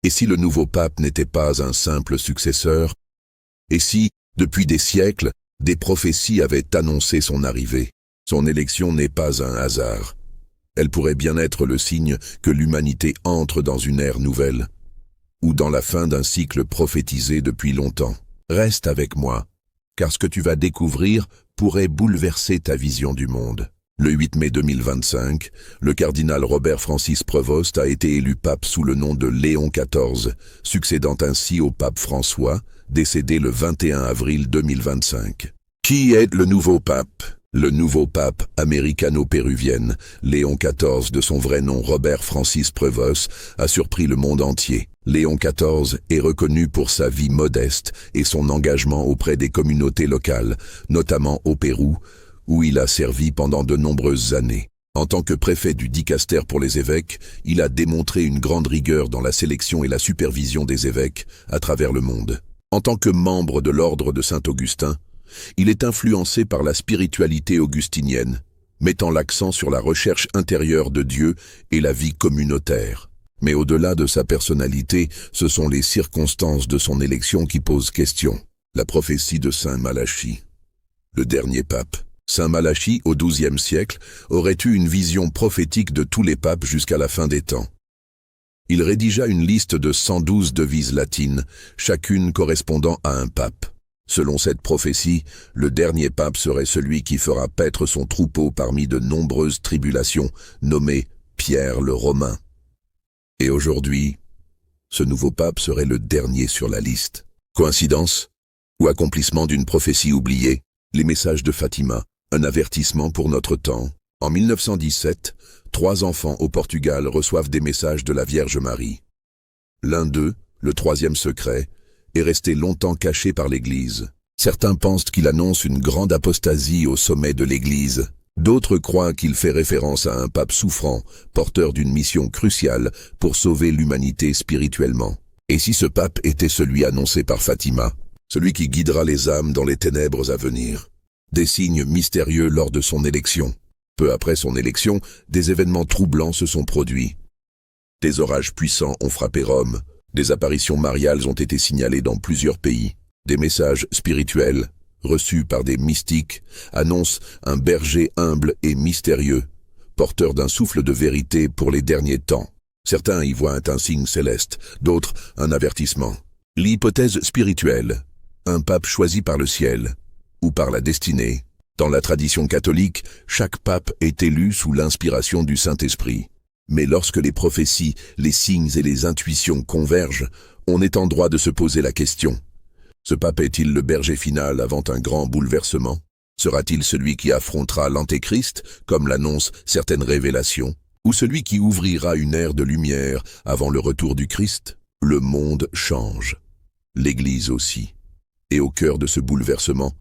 Et si le nouveau pape n'était pas un simple successeur? Et si, depuis des siècles, des prophéties avaient annoncé son arrivée? Son élection n'est pas un hasard. Elle pourrait bien être le signe que l'humanité entre dans une ère nouvelle, ou dans la fin d'un cycle prophétisé depuis longtemps. Reste avec moi, car ce que tu vas découvrir pourrait bouleverser ta vision du monde. Le 8 mai 2025, le cardinal Robert Francis Prevost a été élu pape sous le nom de Léon XIV, succédant ainsi au pape François, décédé le 21 avril 2025. Qui est le nouveau pape? Le nouveau pape américano-péruvienne, Léon XIV de son vrai nom Robert Francis Prevost, a surpris le monde entier. Léon XIV est reconnu pour sa vie modeste et son engagement auprès des communautés locales, notamment au Pérou, où il a servi pendant de nombreuses années. En tant que préfet du Dicaster pour les évêques, il a démontré une grande rigueur dans la sélection et la supervision des évêques à travers le monde. En tant que membre de l'ordre de Saint-Augustin, il est influencé par la spiritualité augustinienne, mettant l'accent sur la recherche intérieure de Dieu et la vie communautaire. Mais au-delà de sa personnalité, ce sont les circonstances de son élection qui posent question. La prophétie de Saint Malachie, le dernier pape. Saint Malachie, au XIIe siècle, aurait eu une vision prophétique de tous les papes jusqu'à la fin des temps. Il rédigea une liste de 112 devises latines, chacune correspondant à un pape. Selon cette prophétie, le dernier pape serait celui qui fera paître son troupeau parmi de nombreuses tribulations, nommé Pierre le Romain. Et aujourd'hui, ce nouveau pape serait le dernier sur la liste. Coïncidence? Ou accomplissement d'une prophétie oubliée? Les messages de Fatima, un avertissement pour notre temps. En 1917, 3 enfants au Portugal reçoivent des messages de la Vierge Marie. L'un d'eux, le 3e secret, est resté longtemps caché par l'Église. Certains pensent qu'il annonce une grande apostasie au sommet de l'Église. D'autres croient qu'il fait référence à un pape souffrant, porteur d'une mission cruciale pour sauver l'humanité spirituellement. Et si ce pape était celui annoncé par Fatima, celui qui guidera les âmes dans les ténèbres à venir? Des signes mystérieux lors de son élection. Peu après son élection, des événements troublants se sont produits. Des orages puissants ont frappé Rome. Des apparitions mariales ont été signalées dans plusieurs pays. Des messages spirituels, reçus par des mystiques, annoncent un berger humble et mystérieux, porteur d'un souffle de vérité pour les derniers temps. Certains y voient un signe céleste, d'autres un avertissement. L'hypothèse spirituelle, un pape choisi par le ciel, ou par la destinée. Dans la tradition catholique, chaque pape est élu sous l'inspiration du Saint-Esprit. Mais lorsque les prophéties, les signes et les intuitions convergent, on est en droit de se poser la question. Ce pape est-il le berger final avant un grand bouleversement? Sera-t-il celui qui affrontera l'Antéchrist, comme l'annoncent certaines révélations? Ou celui qui ouvrira une ère de lumière avant le retour du Christ? Le monde change. L'Église aussi. Et au cœur de ce bouleversement,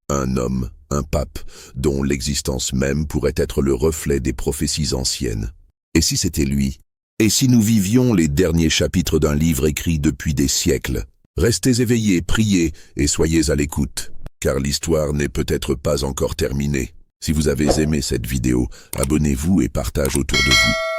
un homme, un pape, dont l'existence même pourrait être le reflet des prophéties anciennes. Et si c'était lui? Et si nous vivions les derniers chapitres d'un livre écrit depuis des siècles? Restez éveillés, priez et soyez à l'écoute, car l'histoire n'est peut-être pas encore terminée. Si vous avez aimé cette vidéo, abonnez-vous et partagez autour de vous.